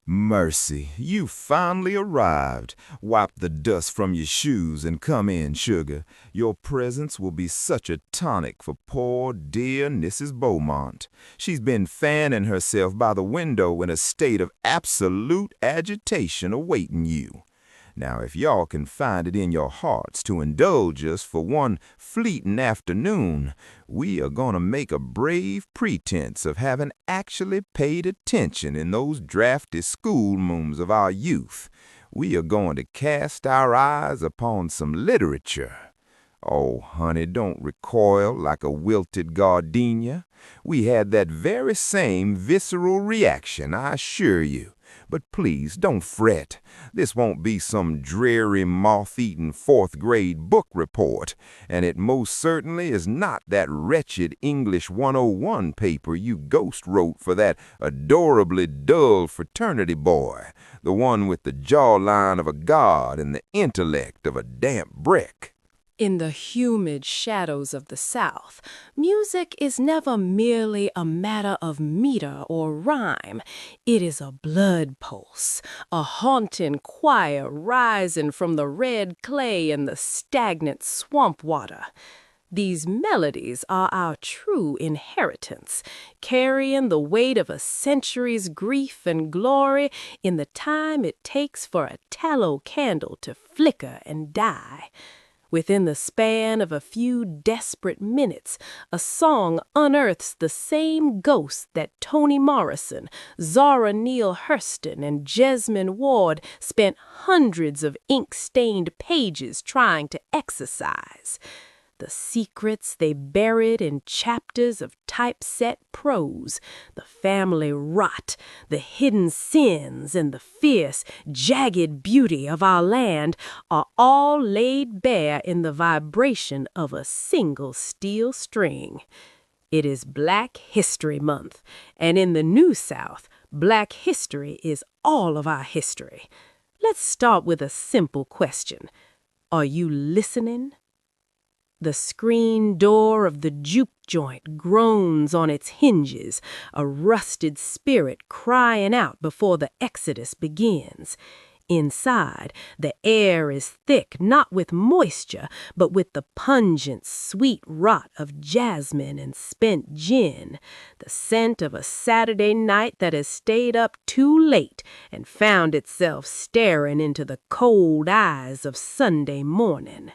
Mercy, you finally arrived. Wipe the dust from your shoes and come in, sugar. Your presence will be such a tonic for poor dear Mrs. Beaumont. She's been fanning herself by the window in a state of absolute agitation awaiting you. Now, if y'all can find it in your hearts to indulge us for one fleeting afternoon, we are going to make a brave pretense of having actually paid attention in those drafty schoolrooms of our youth. We are going to cast our eyes upon some literature. Oh, honey, don't recoil like a wilted gardenia. We had that very same visceral reaction, I assure you. But please don't fret. This won't be some dreary, moth-eaten fourth-grade book report, and it most certainly is not that wretched English 101 paper you ghost wrote for that adorably dull fraternity boy, the one with the jawline of a god and the intellect of a damp brick. In the humid shadows of the South, music is never merely a matter of meter or rhyme. It is a blood pulse, a haunting choir rising from the red clay and the stagnant swamp water. These melodies are our true inheritance, carrying the weight of a century's grief and glory in the time it takes for a tallow candle to flicker and die. Within the span of a few desperate minutes, a song unearths the same ghost that Toni Morrison, Zora Neale Hurston, and Jesmyn Ward spent hundreds of ink-stained pages trying to exorcise. The secrets they buried in chapters of typeset prose, the family rot, the hidden sins, and the fierce, jagged beauty of our land are all laid bare in the vibration of a single steel string. It is Black History Month, and in the New South, Black history is all of our history. Let's start with a simple question. Are you listening? The screen door of the juke joint groans on its hinges, a rusted spirit crying out before the exodus begins. Inside, the air is thick not with moisture, but with the pungent, sweet rot of jasmine and spent gin, the scent of a Saturday night that has stayed up too late and found itself staring into the cold eyes of Sunday morning.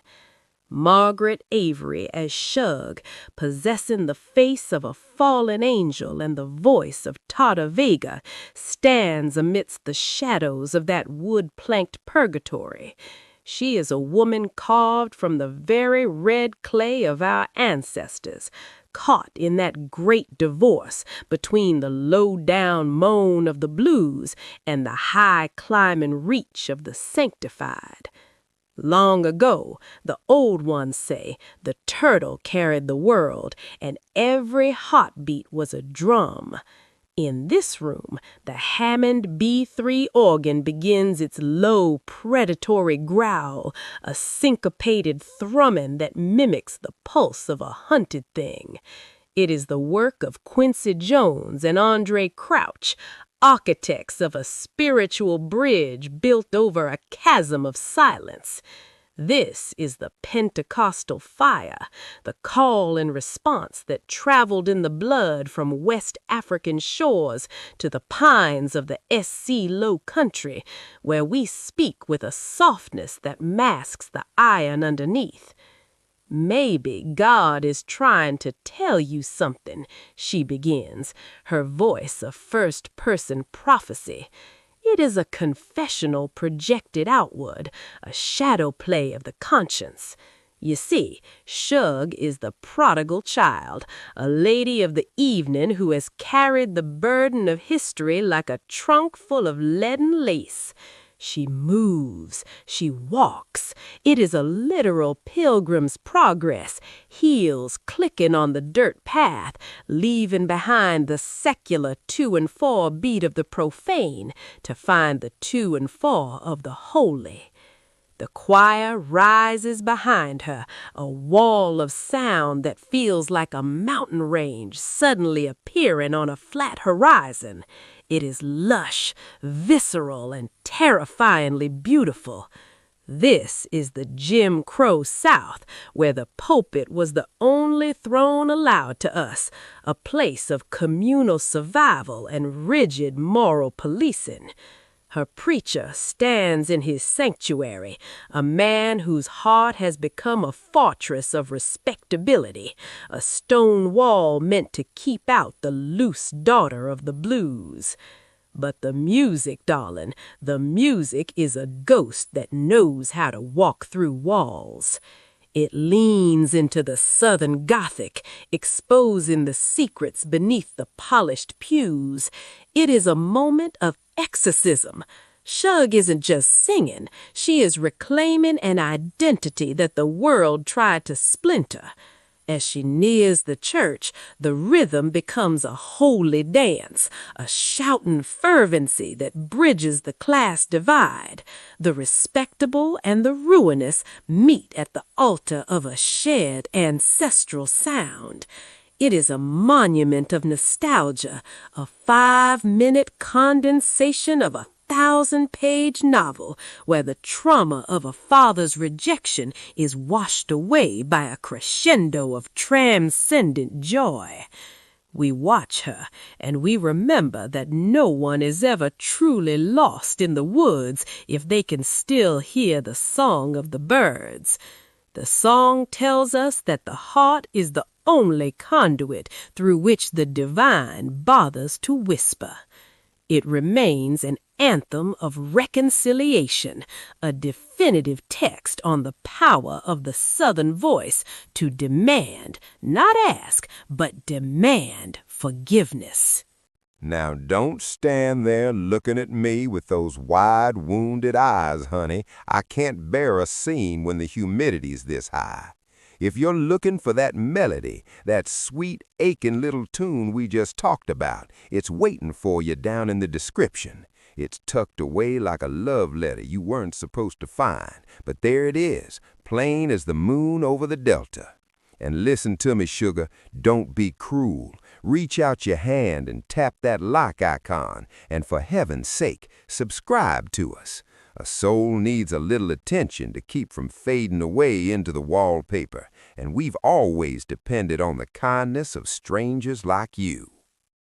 Margaret Avery as Shug, possessing the face of a fallen angel and the voice of Tata Vega, stands amidst the shadows of that wood-planked purgatory. She is a woman carved from the very red clay of our ancestors, caught in that great divorce between the low-down moan of the blues and the high-climbing reach of the sanctified. Long ago, the old ones say, the turtle carried the world, and every heartbeat was a drum. In this room, the Hammond B3 organ begins its low, predatory growl, a syncopated thrumming that mimics the pulse of a hunted thing. It is the work of Quincy Jones and Andraé Crouch, architects of a spiritual bridge built over a chasm of silence. This is the Pentecostal fire, the call and response that traveled in the blood from West African shores to the pines of the SC Low Country, where we speak with a softness that masks the iron underneath. Maybe God is trying to tell you something, she begins, her voice a first-person prophecy. It is a confessional projected outward, a shadow play of the conscience. You see, Shug is the prodigal child, a lady of the evening who has carried the burden of history like a trunk full of leaden lace. She moves, she walks. It is a literal pilgrim's progress, heels clicking on the dirt path, leaving behind the secular 2 and 4 beat of the profane to find the 2 and 4 of the holy. The choir rises behind her, a wall of sound that feels like a mountain range suddenly appearing on a flat horizon. It is lush, visceral, and terrifyingly beautiful. This is the Jim Crow South, where the pulpit was the only throne allowed to us, a place of communal survival and rigid moral policing. Her preacher stands in his sanctuary, a man whose heart has become a fortress of respectability, a stone wall meant to keep out the loose daughter of the blues. But the music, darling, the music is a ghost that knows how to walk through walls. It leans into the Southern Gothic, exposing the secrets beneath the polished pews. It is a moment of exorcism. Shug isn't just singing, she is reclaiming an identity that the world tried to splinter. As she nears the church, the rhythm becomes a holy dance, a shouting fervency that bridges the class divide. The respectable and the ruinous meet at the altar of a shared ancestral sound. It is a monument of nostalgia, a 5-minute condensation of a 1,000-page novel where the trauma of a father's rejection is washed away by a crescendo of transcendent joy. We watch her, and we remember that no one is ever truly lost in the woods if they can still hear the song of the birds. The song tells us that the heart is the only conduit through which the divine bothers to whisper. It remains an anthem of reconciliation, a definitive text on the power of the Southern voice to demand, not ask, but demand forgiveness. Now don't stand there looking at me with those wide, wounded eyes, honey. I can't bear a scene when the humidity's this high. If you're looking for that melody, that sweet, aching little tune we just talked about, it's waiting for you down in the description. It's tucked away like a love letter you weren't supposed to find, but there it is, plain as the moon over the delta. And listen to me, sugar, don't be cruel. Reach out your hand and tap that like icon, and for heaven's sake, subscribe to us. A soul needs a little attention to keep from fading away into the wallpaper, and we've always depended on the kindness of strangers like you.